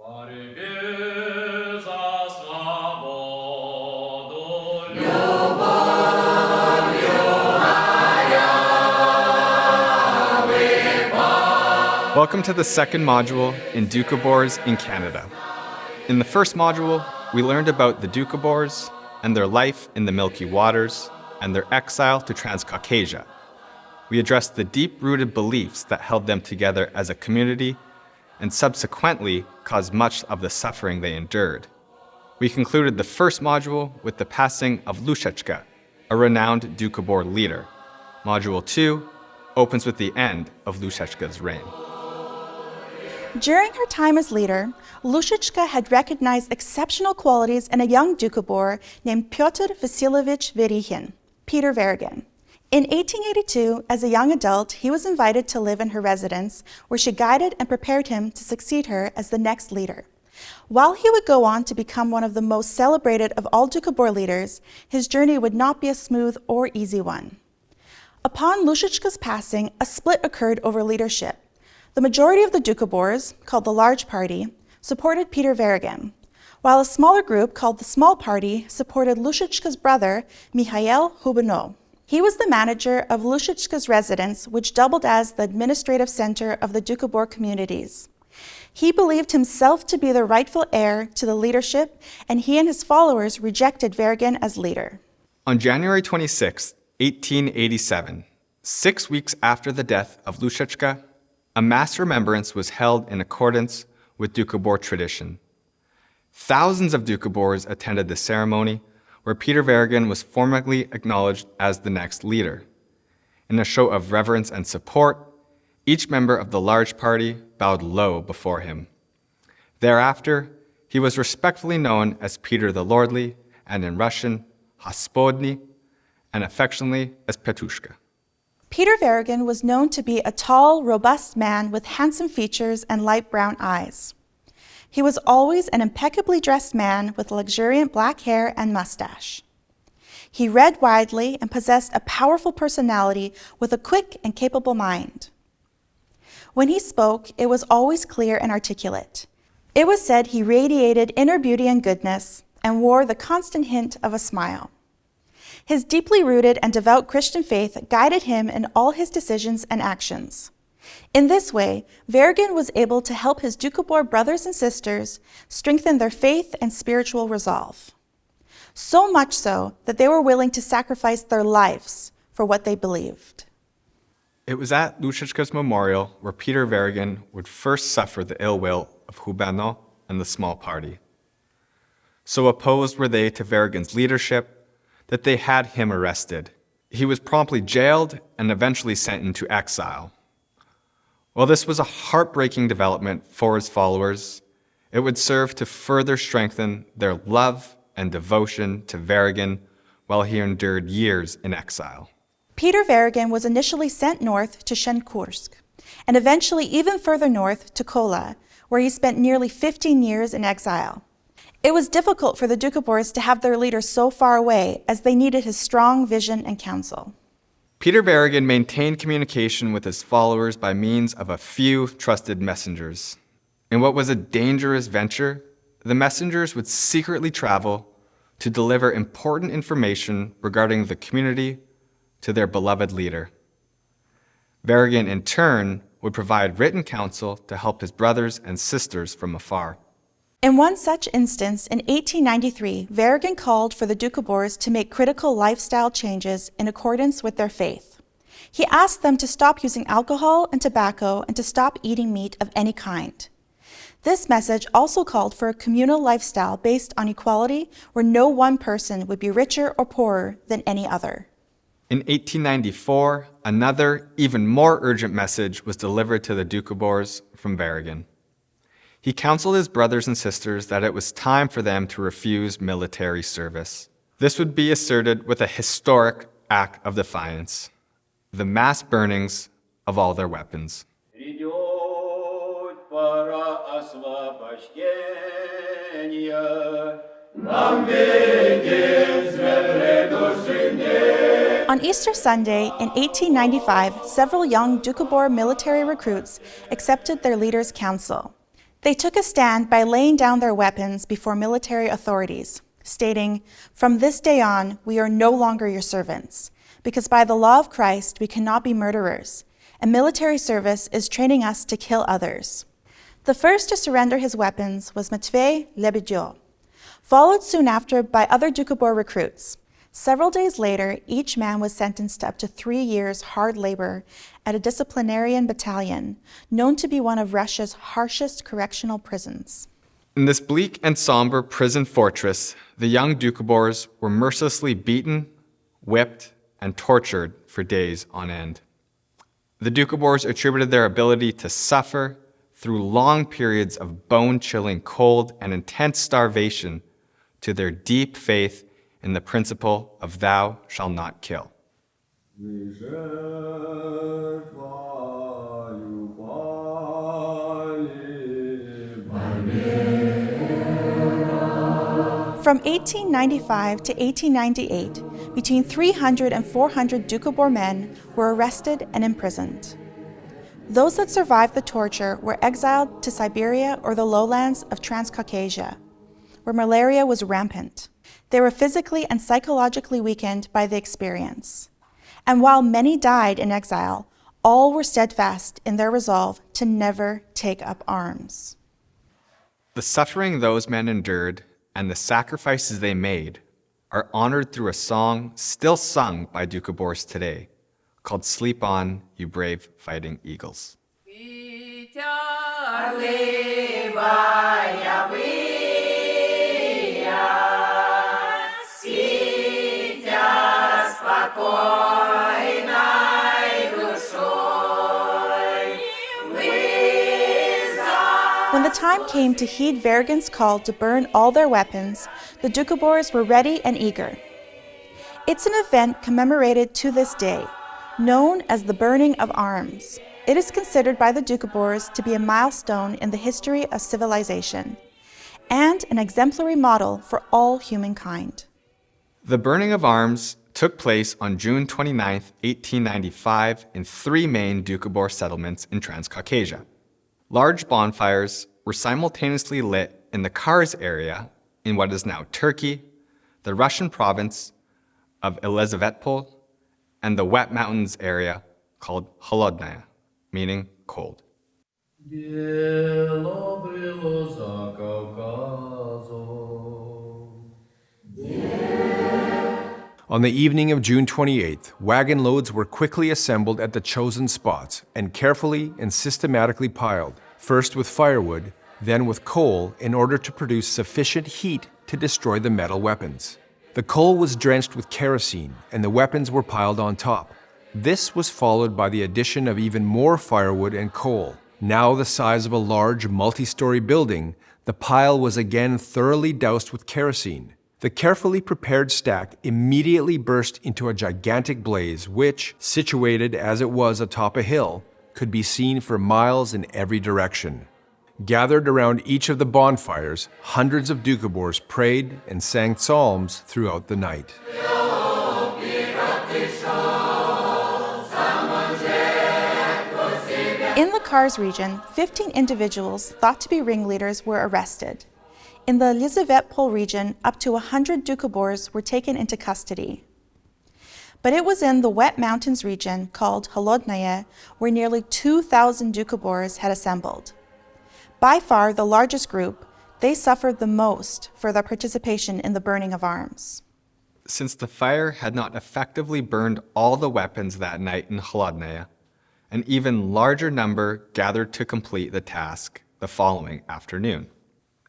Welcome to the second module in Doukhobors in Canada. In the first module, we learned about the Doukhobors and their life in the Milky Waters and their exile to Transcaucasia. We addressed the deep-rooted beliefs that held them together as a community and subsequently caused much of the suffering they endured. We concluded the first module with the passing of Lushechka, a renowned Doukhobor leader. Module 2 opens with the end of Lushechka's reign. During her time as leader, Lushechka had recognized exceptional qualities in a young Doukhobor named Pyotr Vasilyevich Verikhin, Peter Verigin. In 1882, as a young adult, he was invited to live in her residence, where she guided and prepared him to succeed her as the next leader. While he would go on to become one of the most celebrated of all Doukhobor leaders, his journey would not be a smooth or easy one. Upon Lushechka's passing, a split occurred over leadership. The majority of the Doukhobors, called the Large Party, supported Peter Verigin, while a smaller group called the Small Party supported Lushechka's brother, Mikhail Hubinov. He was the manager of Lushechka's residence, which doubled as the administrative center of the Doukhobor communities. He believed himself to be the rightful heir to the leadership, and he and his followers rejected Verigin as leader. On January 26, 1887, 6 weeks after the death of Lushechka, a mass remembrance was held in accordance with Doukhobor tradition. Thousands of Doukhobors attended the ceremony, where Peter Verigin was formally acknowledged as the next leader. In a show of reverence and support, each member of the Large Party bowed low before him. Thereafter, he was respectfully known as Peter the Lordly, and in Russian, Hospodny, and affectionately as Petushka. Peter Verigin was known to be a tall, robust man with handsome features and light brown eyes. He was always an impeccably dressed man with luxuriant black hair and mustache. He read widely and possessed a powerful personality with a quick and capable mind. When he spoke, it was always clear and articulate. It was said he radiated inner beauty and goodness and wore the constant hint of a smile. His deeply rooted and devout Christian faith guided him in all his decisions and actions. In this way, Verigin was able to help his Doukhobor brothers and sisters strengthen their faith and spiritual resolve. So much so that they were willing to sacrifice their lives for what they believed. It was at Lushechka's memorial where Peter Verigin would first suffer the ill will of Hubinov and the Small Party. So opposed were they to Verigin's leadership that they had him arrested. He was promptly jailed and eventually sent into exile. While this was a heartbreaking development for his followers, it would serve to further strengthen their love and devotion to Verigin while he endured years in exile. Peter Verigin was initially sent north to Shenkursk, and eventually even further north to Kola, where he spent nearly 15 years in exile. It was difficult for the Doukhobors to have their leader so far away, as they needed his strong vision and counsel. Peter Verigin maintained communication with his followers by means of a few trusted messengers. In what was a dangerous venture, the messengers would secretly travel to deliver important information regarding the community to their beloved leader. Verigin, in turn, would provide written counsel to help his brothers and sisters from afar. In one such instance, in 1893, Verigin called for the Doukhobors to make critical lifestyle changes in accordance with their faith. He asked them to stop using alcohol and tobacco and to stop eating meat of any kind. This message also called for a communal lifestyle based on equality, where no one person would be richer or poorer than any other. In 1894, another, even more urgent message was delivered to the Doukhobors from Verigin. He counseled his brothers and sisters that it was time for them to refuse military service. This would be asserted with a historic act of defiance, the mass burnings of all their weapons. On Easter Sunday in 1895, several young Doukhobor military recruits accepted their leader's counsel. They took a stand by laying down their weapons before military authorities, stating, "From this day on, we are no longer your servants, because by the law of Christ we cannot be murderers, and military service is training us to kill others." The first to surrender his weapons was Matvei Lebedyo, followed soon after by other Doukhobor recruits. Several days later, each man was sentenced to up to 3 years hard labor at a disciplinarian battalion, known to be one of Russia's harshest correctional prisons. In this bleak and somber prison fortress, the young Doukhobors were mercilessly beaten, whipped, and tortured for days on end. The Doukhobors attributed their ability to suffer through long periods of bone-chilling cold and intense starvation to their deep faith in the principle of thou shalt not kill. From 1895 to 1898, between 300 and 400 Doukhobor men were arrested and imprisoned. Those that survived the torture were exiled to Siberia or the lowlands of Transcaucasia, where malaria was rampant. They were physically and psychologically weakened by the experience. And while many died in exile, all were steadfast in their resolve to never take up arms. The suffering those men endured and the sacrifices they made are honored through a song still sung by Doukhobors today, called "Sleep On, You Brave Fighting Eagles." When the time came to heed Vergen's call to burn all their weapons, the Doukhobors were ready and eager. It's an event commemorated to this day, known as the burning of arms. It is considered by the Doukhobors to be a milestone in the history of civilization and an exemplary model for all humankind. The burning of arms took place on June 29, 1895 in 3 main Doukhobor settlements in Transcaucasia. Large bonfires were simultaneously lit in the Kars area in what is now Turkey, the Russian province of Elizavetpol, and the Wet Mountains area called Holodnaya, meaning cold. On the evening of June 28th, wagon loads were quickly assembled at the chosen spots and carefully and systematically piled, first with firewood, then with coal, in order to produce sufficient heat to destroy the metal weapons. The coal was drenched with kerosene and the weapons were piled on top. This was followed by the addition of even more firewood and coal. Now the size of a large multi-story building, the pile was again thoroughly doused with kerosene. The carefully prepared stack immediately burst into a gigantic blaze which, situated as it was atop a hill, could be seen for miles in every direction. Gathered around each of the bonfires, hundreds of Doukhobors prayed and sang psalms throughout the night. In the Kars region, 15 individuals thought to be ringleaders were arrested. In the Elizavetpol region, up to 100 Doukhobors were taken into custody. But it was in the Wet Mountains region, called Holodnaya, where nearly 2,000 Doukhobors had assembled. By far the largest group, they suffered the most for their participation in the burning of arms. Since the fire had not effectively burned all the weapons that night in Holodnaya, an even larger number gathered to complete the task the following afternoon.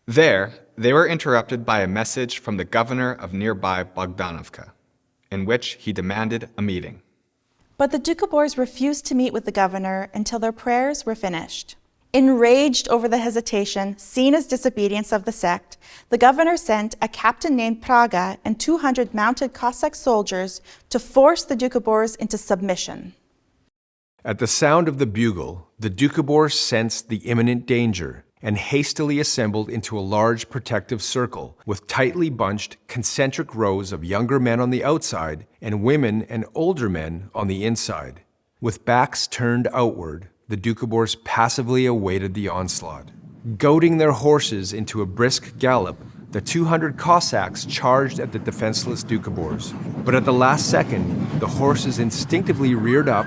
There, they were interrupted by a message from the governor of nearby Bogdanovka, in which he demanded a meeting. But the Doukhobors refused to meet with the governor until their prayers were finished. Enraged over the hesitation, seen as disobedience of the sect, the governor sent a captain named Praga and 200 mounted Cossack soldiers to force the Doukhobors into submission. At the sound of the bugle, the Doukhobors sensed the imminent danger and hastily assembled into a large protective circle with tightly bunched, concentric rows of younger men on the outside and women and older men on the inside. With backs turned outward, the Doukhobors passively awaited the onslaught. Goading their horses into a brisk gallop, the 200 Cossacks charged at the defenseless Doukhobors. But at the last second, the horses instinctively reared up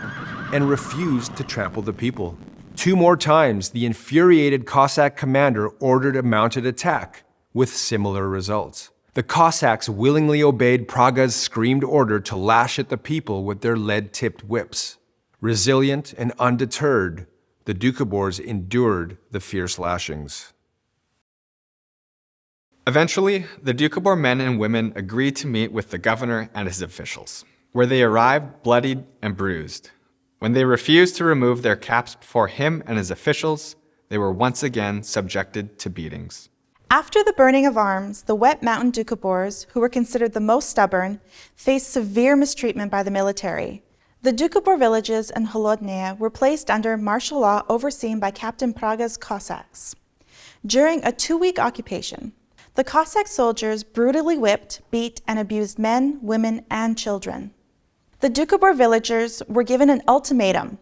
and refused to trample the people. 2 more times, the infuriated Cossack commander ordered a mounted attack, with similar results. The Cossacks willingly obeyed Praga's screamed order to lash at the people with their lead-tipped whips. Resilient and undeterred, the Doukhobors endured the fierce lashings. Eventually, the Doukhobor men and women agreed to meet with the governor and his officials, where they arrived bloodied and bruised. When they refused to remove their caps before him and his officials, they were once again subjected to beatings. After the burning of arms, the Wet Mountain Doukhobors, who were considered the most stubborn, faced severe mistreatment by the military. The Doukhobor villages in Holodnaya were placed under martial law overseen by Captain Praga's Cossacks. During a 2-week occupation, the Cossack soldiers brutally whipped, beat, and abused men, women, and children. The Doukhobor villagers were given an ultimatum.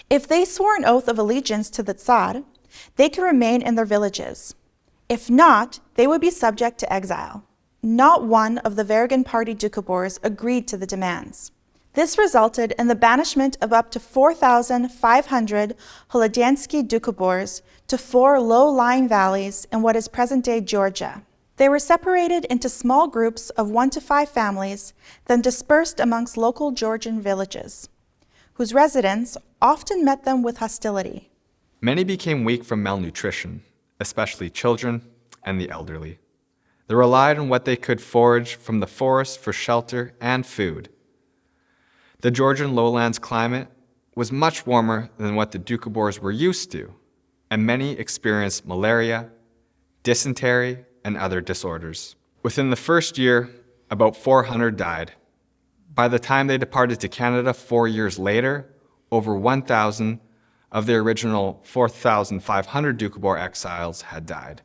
If they swore an oath of allegiance to the Tsar, they could remain in their villages. If not, they would be subject to exile. Not one of the Vergen Party Doukhobors agreed to the demands. This resulted in the banishment of up to 4,500 Holodiansky Doukhobors to 4 low-lying valleys in what is present-day Georgia. They were separated into small groups of 1 to 5 families, then dispersed amongst local Georgian villages, whose residents often met them with hostility. Many became weak from malnutrition, especially children and the elderly. They relied on what they could forage from the forest for shelter and food. The Georgian lowlands climate was much warmer than what the Doukhobors were used to, and many experienced malaria, dysentery, and other disorders. Within the first year, about 400 died. By the time they departed to Canada 4 years later, over 1,000 of the original 4,500 Doukhobor exiles had died.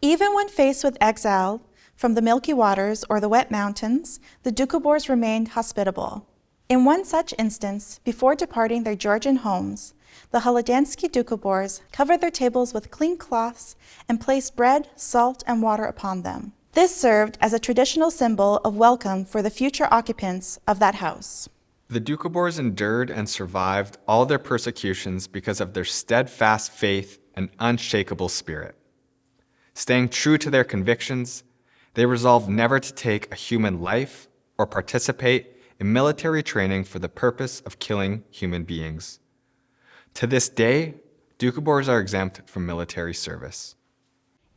Even when faced with exile from the Milky Waters or the Wet Mountains, the Doukhobors remained hospitable. In one such instance, before departing their Georgian homes, the Holodiansky Doukhobors covered their tables with clean cloths and placed bread, salt, and water upon them. This served as a traditional symbol of welcome for the future occupants of that house. The Doukhobors endured and survived all their persecutions because of their steadfast faith and unshakable spirit. Staying true to their convictions, they resolved never to take a human life or participate in military training for the purpose of killing human beings. To this day, Doukhobors are exempt from military service.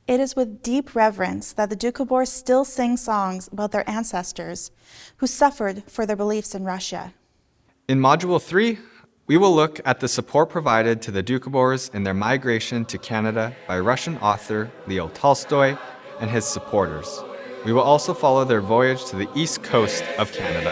It is with deep reverence that the Doukhobors still sing songs about their ancestors who suffered for their beliefs in Russia. In Module 3, we will look at the support provided to the Doukhobors in their migration to Canada by Russian author Leo Tolstoy and his supporters. We will also follow their voyage to the east coast of Canada.